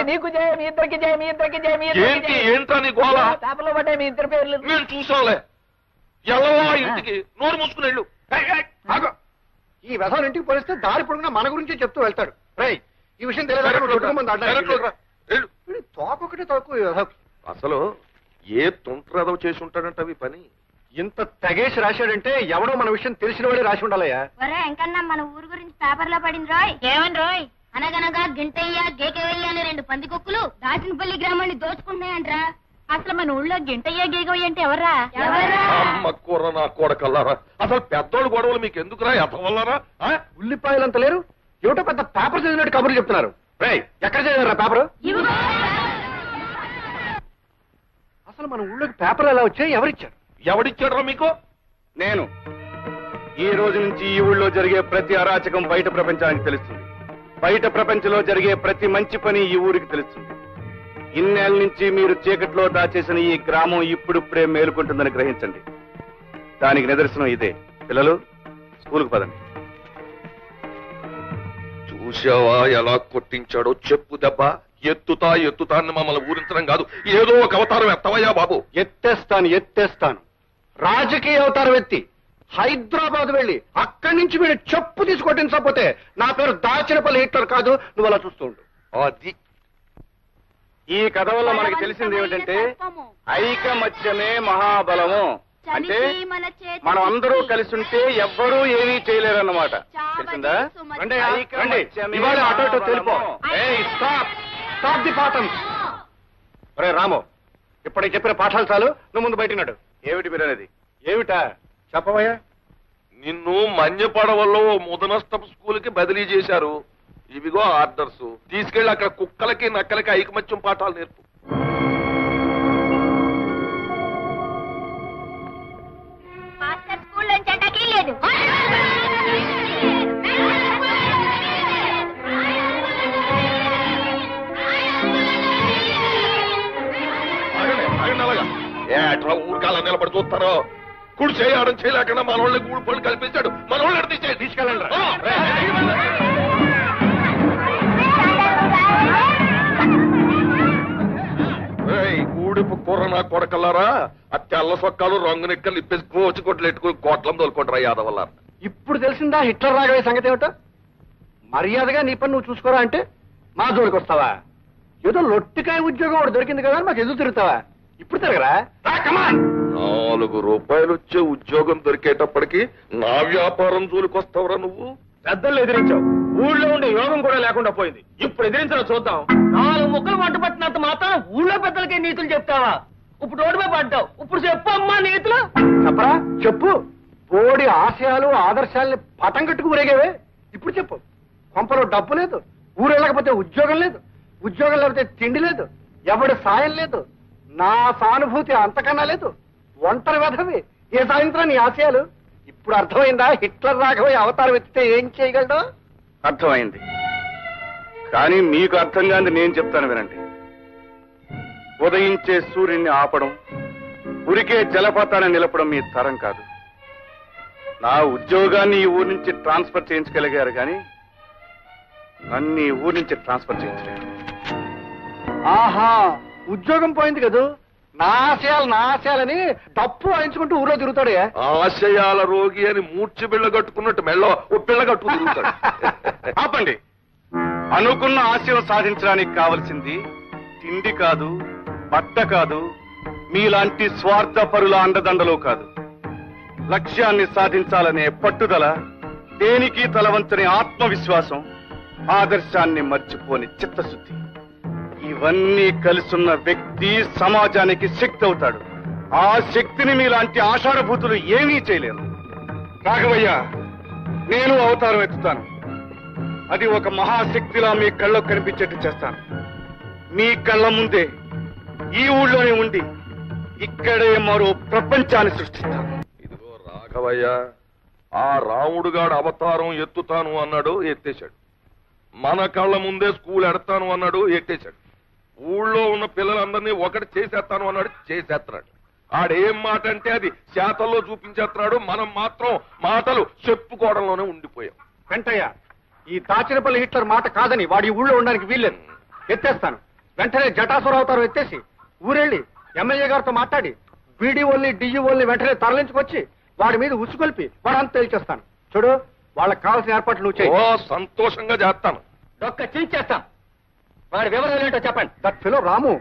నీకు జయ, మీ ఇద్దరికి జయ, మీ ఇద్దరికి జయ, మీ ఏంటి ఏంటా నీ గోళ? పేపర్లో పడ్డాయి మీ ఇద్దరు పేర్లు. మేము చూసాంలే. ఎల్లవా ఇంటికి, నోరు మూసుకుని వెళ్ళు. ఈ వెధవ ఇంటికి పోలిస్తే దారి పొడుగునా మన గురించే చెప్తూ వెళ్తాడు. రై, ఈ విషయం తెలియదు. తోకొకటి తక్కువ. అసలు ఏ తుంట్రదవ చేసి ఉంటాడంట అవి పని. ఇంత తెగేసి రాశాడంటే ఎవడో మన విషయం తెలిసిన వాడే రాసి ఉండాలయ్యా. ఎంకన్నా మన ఊరు గురించి పేపర్లో పడింది రోయ్. ఏమని రోయ్? అనగనగా గింటయ్య గేకవయ్య అనే 2 పందికొక్కులు దాచినపల్లి గ్రామాన్ని దోచుకుంటున్నాయంట్రా. అసలు మన ఊళ్ళో గింటయ్య గేకవయ్య అంటే ఎవర్రా? అమ్మ కూర నా కూడకల్లారా. అసలు పెద్దోళ్ళు గొడవలు మీకు ఎందుకురా? ఎతవల్లారా? ఉల్లిపాయలంత లేరు, ఏమిటో పెద్ద పేపర్ చదివినట్టు కబుర్లు చెప్తున్నారు. రై, ఎక్కడ చదివారా పేపర్? అసలు మన ఊళ్ళోకి పేపర్లు ఎలా వచ్చాయి? ఎవరిచ్చారు? ఎవడిచ్చాడో మీకు? నేను. ఈ రోజు నుంచి ఈ ఊళ్ళో జరిగే ప్రతి అరాచకం బయట ప్రపంచానికి తెలుస్తుంది. బయట ప్రపంచంలో జరిగే ప్రతి మంచి పని ఈ ఊరికి తెలుస్తుంది. ఇన్నేళ్ల నుంచి మీరు చీకట్లో దాచేసిన ఈ గ్రామం ఇప్పుడిప్పుడే మేలుకుంటుందని గ్రహించండి. దానికి నిదర్శనం ఇదే. పిల్లలు, స్కూల్కి పదండి. చూసావా ఎలా కొట్టించాడో? చెప్పు దెబ్బ. ఎత్తుతా అని మమ్మల్ని ఊరించడం కాదు, ఏదో ఒక అవతారం ఎత్తవయ్యా బాబు. ఎత్తేస్తాను. రాజకీయ అవతారం ఎత్తి హైదరాబాద్ వెళ్ళి అక్కడి నుంచి మీరు చెప్పు తీసుకొట్టించకపోతే నా పేరు దాచినపల్లి హిట్లర్ కాదు. నువ్వు అలా చూస్తూ ఉండు. అది ఈ కథ వల్ల మనకి తెలిసింది ఏమిటంటే ఐకమత్యమే మహాబలము. అంటే మనం అందరూ కలిసి ఉంటే ఎవ్వరూ ఏమీ చేయలేరన్నమాట. తెలిసిందా? ఇవాళ అటో ఇటో తెలిపో. స్టాప్ ది పాఠం. ఒరే రాము, ఇప్పటికి చెప్పిన పాఠాలు చాలు. నువ్వు ముందు బయటన్నాడు. ఏమిటి మీరు అనేది? ఏమిటా చెప్పవయ్యా? నిన్ను మన్యపడవల్లో ముదనష్టపు స్కూల్ కి బదిలీ చేశారు. ఇవిగో ఆర్డర్స్. తీసుకెళ్లి అక్కడ కుక్కలకి నక్కలకి ఐకమత్యం పాఠాలు నేర్పు. స్కూల్ నుంచి అటాకీ లేదు. ఏట్రా ఊరికాల నిలబడి చూస్తారో? కుడి చేయడం చేయలేకుండా మన వాళ్ళని గూడు పళ్ళు కల్పించాడు. మన వాళ్ళని తీసుకెళ్ళండి. గూడిపు కూర నా కొడకల్లారా, ఆ తెల్ల సొక్కాలు రంగు నిక్కలు ఇప్పేసి కోచి కొట్లు ఎట్టుకుని కోట్లం తోలుకుంటారా యాదవల్ల. ఇప్పుడు తెలిసిందా హిట్లర్ రాగవే సంగతి ఏమిటో? మర్యాదగా నీ పని నువ్వు చూసుకోరా అంటే మా జోలికి వస్తావా? ఏదో లొట్టికాయ ఉద్యోగం ఒకటి దొరికింది కదా మాకు ఎదురు తిరుగుతావా? ఇప్పుడు తిరగరా? 4 రూపాయలు వచ్చే ఉద్యోగం దొరికేటప్పటికి నా వ్యాపారం జోలికొస్తావురా నువ్వు? పెద్దలు ఎదిరించావు, ఊళ్ళో ఉండే యోగం కూడా లేకుండా పోయింది. ఇప్పుడు ఎదిరించడం చూద్దాం. 4 ముక్కలు వంట పట్టినంత మాత్రం ఊళ్ళో పెద్దలకే నీతులు చెప్తావా? ఇప్పుడు రోడ్డు మీద పడ్డావు, ఇప్పుడు చెప్పు అమ్మా నీతులు. చెప్పరా? చెప్పు. బోడి ఆశయాలు ఆదర్శాలని పటం కట్టుకు ఊరేగేవే. ఇప్పుడు చెప్పు. కొంపలో డబ్బు లేదు, ఊరు వెళ్ళకపోతే ఉద్యోగం లేదు, ఉద్యోగం లేకపోతే తిండి లేదు, ఎవడి సాయం లేదు, నా సానుభూతి అంతకన్నా లేదు, ఒంటరి వెధవి. ఏ సాయంత్రం నీ ఆశయాలు? ఇప్పుడు అర్థమైందా హిట్లర్ రాఘవయ్య అవతారం ఎత్తితే ఏం చేయగలడు? అర్థమైంది. కానీ మీకు అర్థం కాని నేను చెప్తాను వినండి. ఉదయించే సూర్యుడిని ఆపడం, ఉరికే జలపాతాన్ని నిలపడం మీ తరం కాదు. నా ఉద్యోగాన్ని ఈ ఊరి నుంచి ట్రాన్స్ఫర్ చేయించగలిగారు కానీ అన్ని ఊరి నుంచి ట్రాన్స్ఫర్ చేయించలేరు. ఆహా, ఉద్యోగం పోయింది కదా, నా ఆశయాలని తప్పు వాయించుకుంటూ ఊరో తిరుగుతాడే. ఆశయాల రోగి అని మూర్చి బిళ్ళ కట్టుకున్నట్టు మెళ్ళో ఓ పిల్ల కట్టుకు తిరుగుతాడు. ఆపండి. అనుకున్న ఆశయం సాధించడానికి కావలసింది తిండి కాదు, బట్ట కాదు, మీలాంటి స్వార్థపరుల అండదండలు కాదు. లక్ష్యాన్ని సాధించాలనే పట్టుదల, దేనికి తలవంచని ఆత్మవిశ్వాసం, ఆదర్శాన్ని మర్చిపోని చిత్తశుద్ధి, ఇవన్నీ కలిసున్న వ్యక్తి సమాజానికి శక్తి అవుతాడు. ఆ శక్తిని మీలాంటి ఆషాఢభూతులు ఏమీ చేయలేరు. రాఘవయ్య, నేను అవతారం ఎత్తుతాను. అది ఒక మహాశక్తిలా మీ కళ్ళకు కనిపించేట్టు చేస్తాను. మీ కళ్ళ ముందే ఈ ఊళ్ళోనే ఉండి ఇక్కడే మరో ప్రపంచాన్ని సృష్టిస్తాను. ఇదిగో రాఘవయ్య, ఆ రాముడుగాడు అవతారం ఎత్తుతాను అన్నాడు, ఎత్తేశాడు. మన కళ్ళ ముందే స్కూల్ ఎడతాను అన్నాడు, ఎత్తేశాడు. ఊళ్ళో ఉన్న పిల్లలందరినీ ఒకటి చేసేస్తాను అన్నాడు, చేసేస్తున్నాడు. ఆడేం మాట అంటే అది శాతల్లో చూపించేస్తున్నాడు. మనం మాత్రం మాటలు చెప్పుకోవడంలోనే ఉండిపోయాం. వెంటయ్య, ఈ దాచినపల్లి హిట్లర్ మాట కాదని వాడి ఊళ్ళో ఉండడానికి వీల్లేదు. ఎత్తేస్తాను. వెంటనే జటాసుర అవతారం ఎత్తేసి ఊరెళ్ళి ఎమ్మెల్యే గారితో మాట్లాడి బీడీఓల్ని డిఈఓల్ని వెంటనే తరలించుకొచ్చి వాడి మీద ఉసుకొల్పి వాడంతా తేల్చేస్తాను. చూడు, వాళ్ళకి కావాల్సిన ఏర్పాట్లు నువ్వు చేయి. ఓ, సంతోషంగా చేస్తాను. ఒక్క చేస్తాం. వాడి వివరాలు ఏంటో చెప్పండి. దట్ ఫెలో రాము,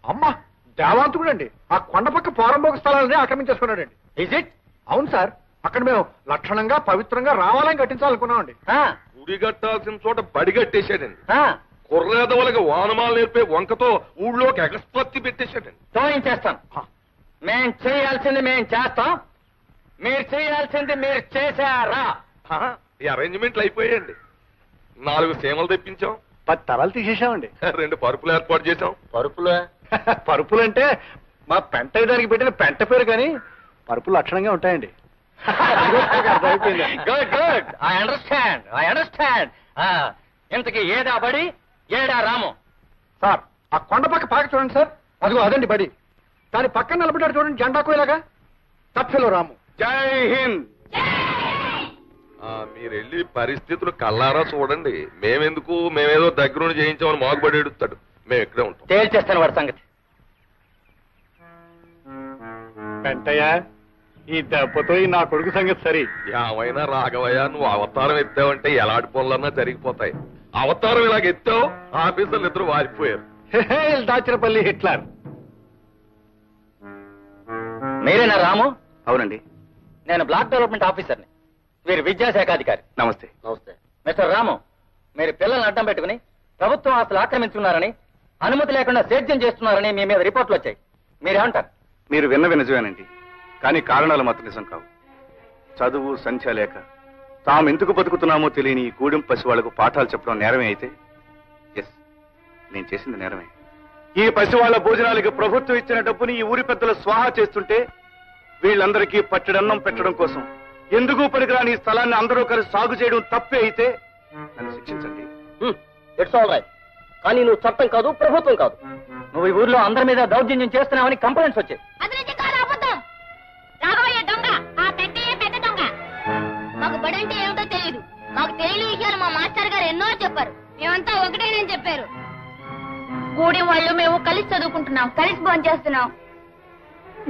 అమ్మా దేవాంతుడండి. ఆ కొండపక్క పోరంబోక స్థలాలని ఆక్రమించేసుకున్నాడండి. Is it? అవును సార్. అక్కడ మేము లక్షణంగా పవిత్రంగా రావాలని కట్టించాలనుకున్నామండి. గుడి కట్టాల్సిన చోట బడి కట్టేశాడండి. కుర్రేదవలకి వానమాలు నేర్పే వంకతో ఊళ్ళోకి ఎగస్పత్తి పెట్టేశాడండి. తోయించేస్తాం. మేం చేయాల్సింది మేం చేస్తాం, మీరు చేయాల్సింది మీరు చేశారా? ఈ అరేంజ్మెంట్లు అయిపోయాయండి. 4 సీమలు తెప్పించాం, 10 తరాలు తీసేసామండి. 2 పరుపులు ఏర్పాటు చేశాం. పరుపులు? పరుపులంటే మా పెంట దానికి పెట్టిన పెంట పేరు కానీ పరుపులు లక్షణంగా ఉంటాయండి. Good good, I understand. ఇంతకీ ఏడా బడి, ఏడా రాము? సార్ ఆ కొండ పక్క పాక చూడండి సార్, అదిగో అదండి బడి. దాని పక్కన నిలబడ్డాడు చూడండి జెండా కోయలాగా, తప్పిలో రాము. జై హింద్. మీరు వెళ్ళి పరిస్థితులు కల్లారా చూడండి. మేమేదో దగ్గరుండి చేయించామని మాగుబడి ఎడుతాడు. మేము ఇక్కడే ఉంటాం. తేల్చేస్తాను వాడి సంగతి. పెంటయ్య, ఈ దెబ్బతో నా కొడుకు సంగతి సరి. ఏమైనా రాఘవయ్య, నువ్వు అవతారం ఎత్తావంటే ఎలాంటి పనులన్నా జరిగిపోతాయి. అవతారం ఇలాగ ఎత్తావు, ఆఫీసర్లు ఇద్దరు వారిపోయారు. దాచిరపల్లి హిట్లర్. మీరేనా రాము? అవునండి. నేను బ్లాక్ డెవలప్మెంట్ ఆఫీసర్ని, వీరు విద్యాశాఖ అధికారి. నమస్తే. నమస్తే. మిస్టర్ రాము, మీరు పిల్లల్ని అడ్డం పెట్టుకుని ప్రభుత్వం ఆస్తులు ఆక్రమించుకున్నారని, అనుమతి లేకుండా సేద్యం చేస్తున్నారని మీ మీద రిపోర్ట్లు వచ్చాయి. మీరేమంటారు? మీరు విన్నవి నిజమేనండి, కానీ కారణాలు మాత్రం నిజం కావు. చదువు సంఖ్య లేక తాము ఎందుకు బతుకుతున్నామో తెలియని ఈ గూడెం పసి వాళ్లకు పాఠాలు చెప్పడం నేరమే అయితే, ఎస్, నేను చేసింది నేరమే. ఈ పసి వాళ్ల భోజనాలకి ప్రభుత్వం ఇచ్చిన డబ్బుని ఈ ఊరి పెద్దలు స్వాహా చేస్తుంటే వీళ్ళందరికీ పట్టెడన్నం పెట్టడం కోసం ఎందుకు పనికిరాని ఈ స్థలాన్ని అందరూ కలిసి సాగు చేయడం తప్పే అయితే నన్ను శిక్షించండి. It's all right. కానీ నువ్వు చట్టం కాదు, ప్రభుత్వం కాదు. నువ్వు ఈ ఊర్లో అందరి మీద దౌర్జన్యం చేస్తున్నావని కంప్లైంట్స్ వచ్చాయి. రాఘవయ్య దొంగ, ఆ పెద్దయ్య పెద్ద దొంగ. మాకు బడి అంటే ఏమిటో తెలియదు. మాకు తెలియని విషయాలు మా మాస్టర్ గారు ఎన్నో చెప్పారు. మేమంతా ఒకటేనని చెప్పారు. గూడి వాళ్ళు మేము కలిసి చదువుకుంటున్నాం, కలిసి భోంచేస్తున్నాం.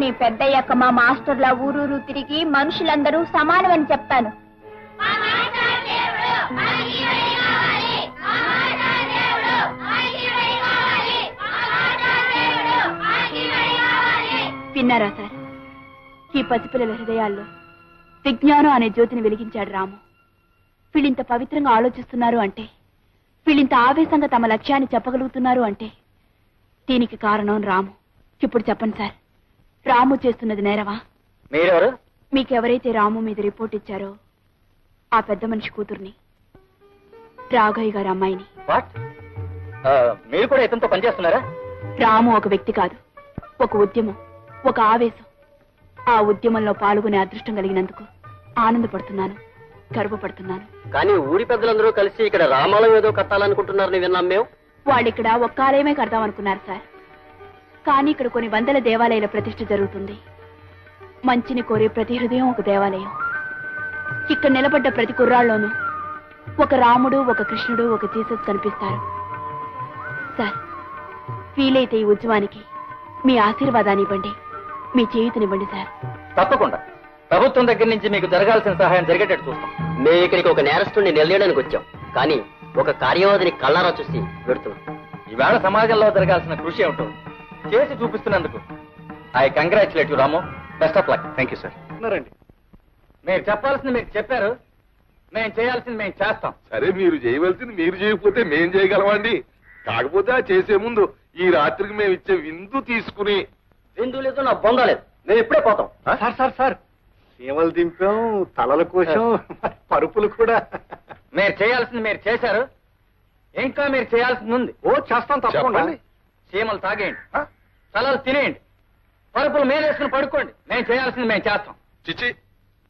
నీ పెద్దయ్యాక మా మాస్టర్లా ఊరూరు తిరిగి మనుషులందరూ సమానమని చెప్తాను. విన్నారా సార్? ఈ పసిపిల్లల హృదయాల్లో విజ్ఞానం అనే జ్యోతిని వెలిగించాడు రాము. వీళ్ళింత పవిత్రంగా ఆలోచిస్తున్నారు అంటే, వీళ్ళింత ఆవేశంగా తమ లక్ష్యాన్ని చెప్పగలుగుతున్నారు అంటే దీనికి కారణం రాము. ఇప్పుడు చెప్పండి సార్, రాము చేస్తున్నది నేరవా? మీరెవరు? మీకెవరైతే రాము మీద రిపోర్ట్ ఇచ్చారో ఆ పెద్ద మనిషి కూతుర్ని, రాఘయ్య గారి అమ్మాయిని. వాట్? మీరు కూడా ఇతనితో పనిచేస్తున్నారా? రాము ఒక వ్యక్తి కాదు, ఒక ఉద్యమం, ఒక ఆవేశం. ఆ ఉద్యమంలో పాల్గొనే అదృష్టం కలిగినందుకు ఆనందపడుతున్నాను, గర్వపడుతున్నాను. కానీ ఊరి పెద్దలందరూ కలిసి ఇక్కడ రామాలయం ఏదో కట్టాలనుకుంటున్నారని విన్నాం మేము. వాళ్ళిక్కడ ఒక్క ఆలయమే కడదామనుకున్నారు సార్. కానీ ఇక్కడ కొన్ని వందల దేవాలయాల ప్రతిష్ఠ జరుగుతుంది. మంచిని కోరే ప్రతి హృదయం ఒక దేవాలయం. ఇక్కడ నిలబడ్డ ప్రతి కుర్రాళ్ళలోనూ ఒక రాముడు, ఒక కృష్ణుడు, ఒక జీసస్ కనిపిస్తారు. సార్, వీలైతే ఈ ఉద్యమానికి మీ ఆశీర్వాదాన్ని ఇవ్వండి, మీ చేయూతనివ్వండి సార్. తప్పకుండా ప్రభుత్వం దగ్గర నుంచి మీకు జరగాల్సిన సహాయం జరిగేటట్టు చూస్తాం. మేము ఇక్కడికి ఒక నేరస్తుడిని నిలయడానికి వచ్చాం, కానీ ఒక కార్యవాదిని కళ్ళారా చూసి పెడుతున్నాం. ఈవేళ సమాజంలో జరగాల్సిన కృషి ఏమిటో చేసి చూపిస్తున్నందుకు I congratulate you Ramu. Best of luck. Thank you sir. రండి. మీరు చెప్పాల్సింది మీరు చెప్పారు, మేము చేయాల్సింది మేము చేస్తాం. సరే, మీరు చేయవలసింది మీరు చేయకపోతే మేం చేయగలమండి. కాకపోతే ఆ చేసే ముందు ఈ రాత్రికి మేము ఇచ్చే విందు తీసుకుని. విందు లేదు, నా బొంద లేదు, మేము ఇప్పుడే పోతాం. సార్ సీమలు దింపాం, తలల కోసం పరుపులు కూడా. మీరు చేయాల్సింది మీరు చేశారు, ఇంకా మీరు చేయాల్సింది ఉంది. ఓ చేస్తాం తప్పకుండా. చీమలు తాగేయండి, తలలు తినేయండి, పరుపులు మేలేసుకుని పడుకోండి. మేము చేయాల్సింది మేము చేస్తాం. చిచి,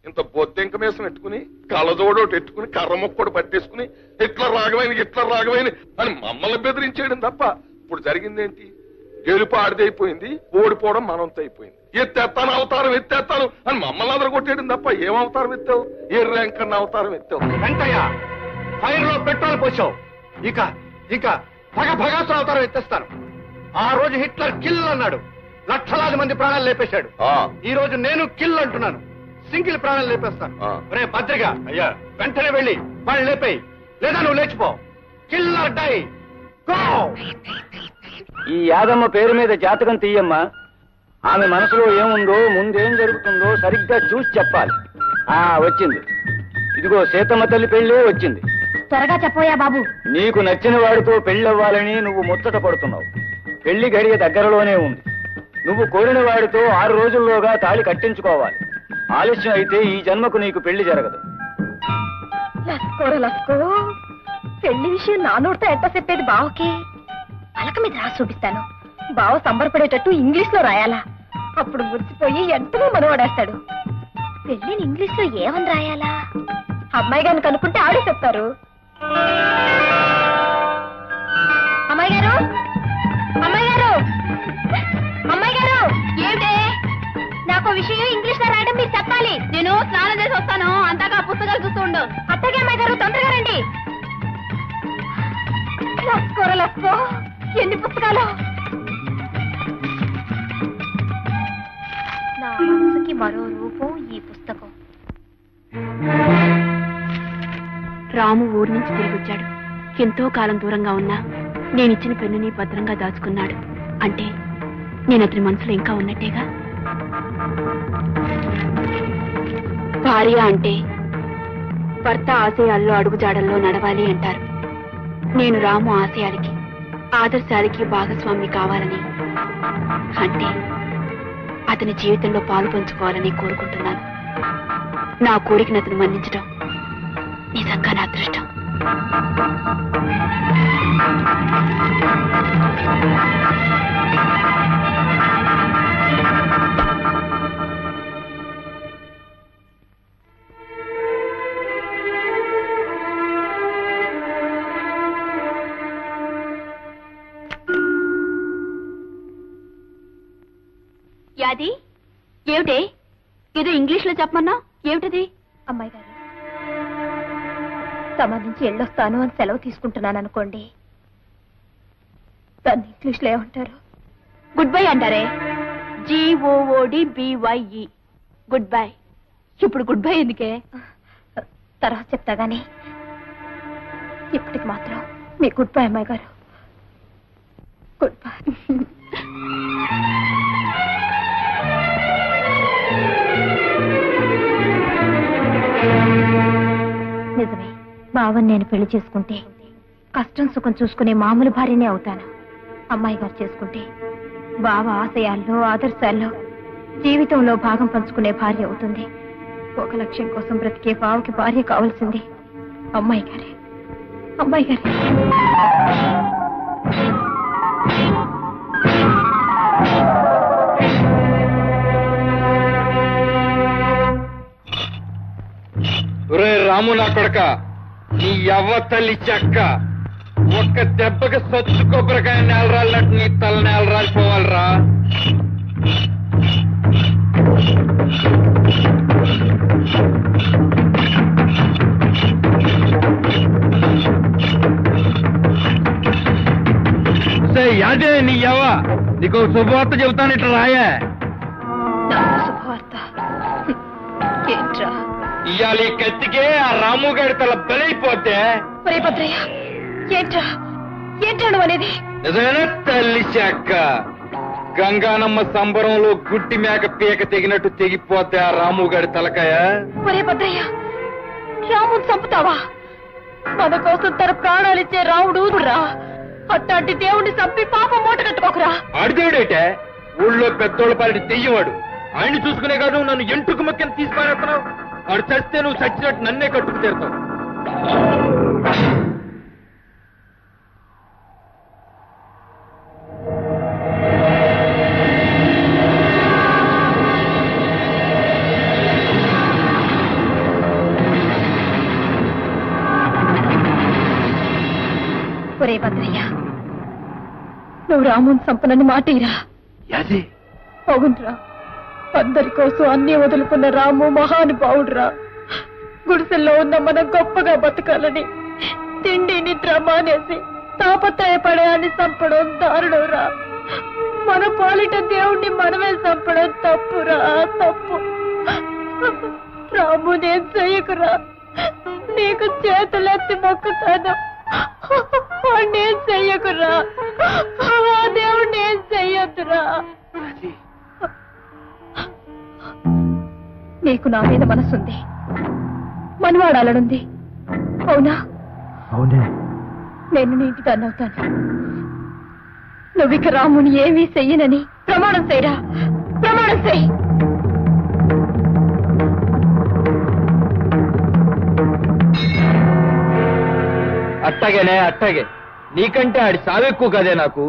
ఇంత బొద్దెంక మీసం పెట్టుకుని కళ్ళజోడోటి పెట్టుకుని కర్ర మొక్కడు పట్టేసుకుని ఇట్లా రాగమైన అని మమ్మల్ని బెదిరించేయడం తప్ప ఇప్పుడు జరిగిందేంటి? గెలుపు ఆడిదైపోయింది, ఓడిపోవడం మనంతో అయిపోయింది. ఎత్తేస్తాను, అవతారం ఎత్తేస్తాను అని మమ్మల్ని అందరూ కొట్టేయడం తప్ప ఏం అవతారం ఎత్తావు? ఏ ర్యాంక్ అన్న అవతారం ఎత్తావు? వెంటయ్య, ఫైర్ లో పెట్రోల్ పోసావు. ఇక భగభగాసు అవతారం ఎత్తేస్తాను. ఆ రోజు హిట్లర్ కిల్ అన్నాడు, లక్షలాది మంది ప్రాణాలు లేపేశాడు. ఈ రోజు నేను కిల్ అంటున్నాను, సింగిల్ ప్రాణాలు లేపేస్తాను. రే భద్రిగా, అయ్యా వెంటనే వెళ్ళి వాళ్ళు లేపేయి, లేదా నువ్వు లేచిపో. Killer die, go. ఈ యాదమ్మ పేరు మీద జాతకం తీయమ్మా. ఆమె మనసులో ఏముందో, ముందేం జరుగుతుందో సరిగ్గా చూసి చెప్పాలి. వచ్చింది, ఇదిగో సీతమ్మ తల్లి పెళ్ళే వచ్చింది. త్వరగా చెప్పోయా బాబు. నీకు నచ్చిన వాడితో పెళ్ళవ్వాలని నువ్వు ముచ్చట పడుతున్నావు. పెళ్లి గడియ దగ్గరలోనే ఉంది. నువ్వు కోరిన వాడితో 6 రోజుల్లోగా తాళి కట్టించుకోవాలి. ఆలస్యం అయితే ఈ జన్మకు నీకు పెళ్లి జరగదు. లస్కో పెళ్లి విషయం నా నోటితో ఎట్ట చెప్పేది బావకి? పలక మీద రాసి చూపిస్తాను. బావ సంబరపడేటట్టు ఇంగ్లీష్ లో రాయాలా? అప్పుడు మురిసిపోయి ఎంతనే మనవాడేస్తాడు. పెళ్ళిని ఇంగ్లీష్ లో ఏమని రాయాలా? అమ్మాయి గారిని కనుక్కుంటే ఆడే చెప్తారు. అమ్మాయి గారు, అమ్మాయి గారు, అమ్మాయి గారు, ఏమిటే? నాకు విషయం ఇంగ్లీష్ లో రాయడం మీరు చెప్పాలి. నేను స్నానం చేసి వస్తాను, అంతగా పుస్తకాలు చూస్తూ ఉండు. అట్టగే అమ్మాయి గారు, తొందరగా రండి. లస్కో ఎన్ని పుస్తకాలు! నా మనసుకి మరో రూపం ఈ పుస్తకం. రాము ఊరి నుంచి తిరిగి వచ్చాడు. ఎంతో కాలం దూరంగా ఉన్నా నేనిచ్చిన పెన్నుని భద్రంగా దాచుకున్నాడు. అంటే నేను అతని మనసులో ఇంకా ఉన్నట్టేగా. భార్య అంటే భర్త ఆశయాల్లో అడుగుజాడల్లో నడవాలి అంటారు. నేను రాము ఆశయాలకి, ఆదర్శాలకి భాగస్వామి కావాలని, అంటే అతని జీవితంలో పాలు పంచుకోవాలని కోరుకుంటున్నాను. నా కోరికను అతను మన్నించడం నిజంగా నా అదృష్టం. యాది, ఏమిటే? ఏదో ఇంగ్లీష్ లో చెప్పమన్నా, ఏమిటది? అమ్మాయి గారు, సంబంధించి వెళ్ళొస్తాను అని సెలవు తీసుకుంటున్నాను అనుకోండి, దాన్ని ఇంగ్లీష్ లో ఏమంటారు? గుడ్ బై అంటారే. GOODBYE, good bye. ఇప్పుడు గుడ్ బై ఎందుకే? తర్వాత చెప్తా గానీ ఇప్పటికి మాత్రం మీ గుడ్ బై అమ్మాయి గారు. Good bye. నిజమే, బావని నేను పెళ్లి చేసుకుంటే కష్టం సుఖం చూసుకునే మామూలు భార్యనే అవుతాను. అమ్మాయి గారు చేసుకుంటే బావ ఆశయాల్లో ఆదర్శాల్లో జీవితంలో భాగం పంచుకునే భార్య అవుతుంది. ఒక లక్ష్యం కోసం బ్రతికే బావకి భార్య కావాల్సింది అమ్మాయి గారే. అమ్మాయి గారే. రాము నా కొడక, నీ యవ్వ తల్లి చెక్క, ఒక్క దెబ్బకి సొచ్చు కొబ్బరికాయ నేలరాలినట్టు నీ తల నేలరాలిపోవాలరా. యాదే నీ యవ్వ, నీకు శుభవార్త చెబుతాను, ఇట్లా రాయే. శుభవార్త ఏంట్రా? ఇవాళ ఈ కత్తికే ఆ రాము గారి తల బలైపోతే. భద్రయ్య, ఏంట్రా ఏంటాడు అనేది? నిజమేనా తల్లి చెక్క? గంగానమ్మ సంబరంలో గుట్టి మేక పీక తెగినట్టు తెగిపోతే ఆ రాము గారి తలకాయ. ఒరే భద్రయ్య, రాముని చంపుతావా? మన కోసం తన ప్రాణాలిచ్చే రాముడు రా. అట్లాంటి దేవుడిని చంపి పాపం మూట కట్టుకోకురా. ఆడిదేవుడేటే ఊళ్ళో పెద్దోళ్ళ పాలిటి తెయ్యవాడు. ఆయన్ని చూసుకునే కాదు నన్ను ఎంటుకు మొక్కని తీసి పారేస్తున్నావు. ఆడు చస్తే నువ్వు చచ్చినట్టు నన్నే కట్టుకు తీరుతావు. ఒరే భద్రయ్య, నువ్వు రాముని చంపనని మాటిరా. అవునరా, అందరి కోసం అన్ని వదులుకున్న రాము మహానుభావుడురా. గుడిసెల్లో ఉన్న మనం గొప్పగా బతకాలని తిండి నిద్ర మానేసి తాపత్రయపడేయాన్ని చంపడం దారుణంరా. మన పాలిట దేవుణ్ణి మనమే చంపడం తప్పురా, తప్పు. రాము నేను చెయ్యకురా, నీకు చేతులెత్తి మొక్కుతాను. నేను చెయ్యకురా, దేవుడు నేను చెయ్యొద్దురా. నీకు నా మీద మనసుంది, మనవాడాలనుంది, అవునా? అవునే. నేను నీ ఇంటి దాన్ని అవుతాను. నువ్విక రాముని ఏమీ చెయ్యనని ప్రమాణం చేయరా, ప్రమాణం చెయ్యి. అట్టగేనే, అట్టగే. నీకంటే ఆడి సావెక్కువ కదే నాకు.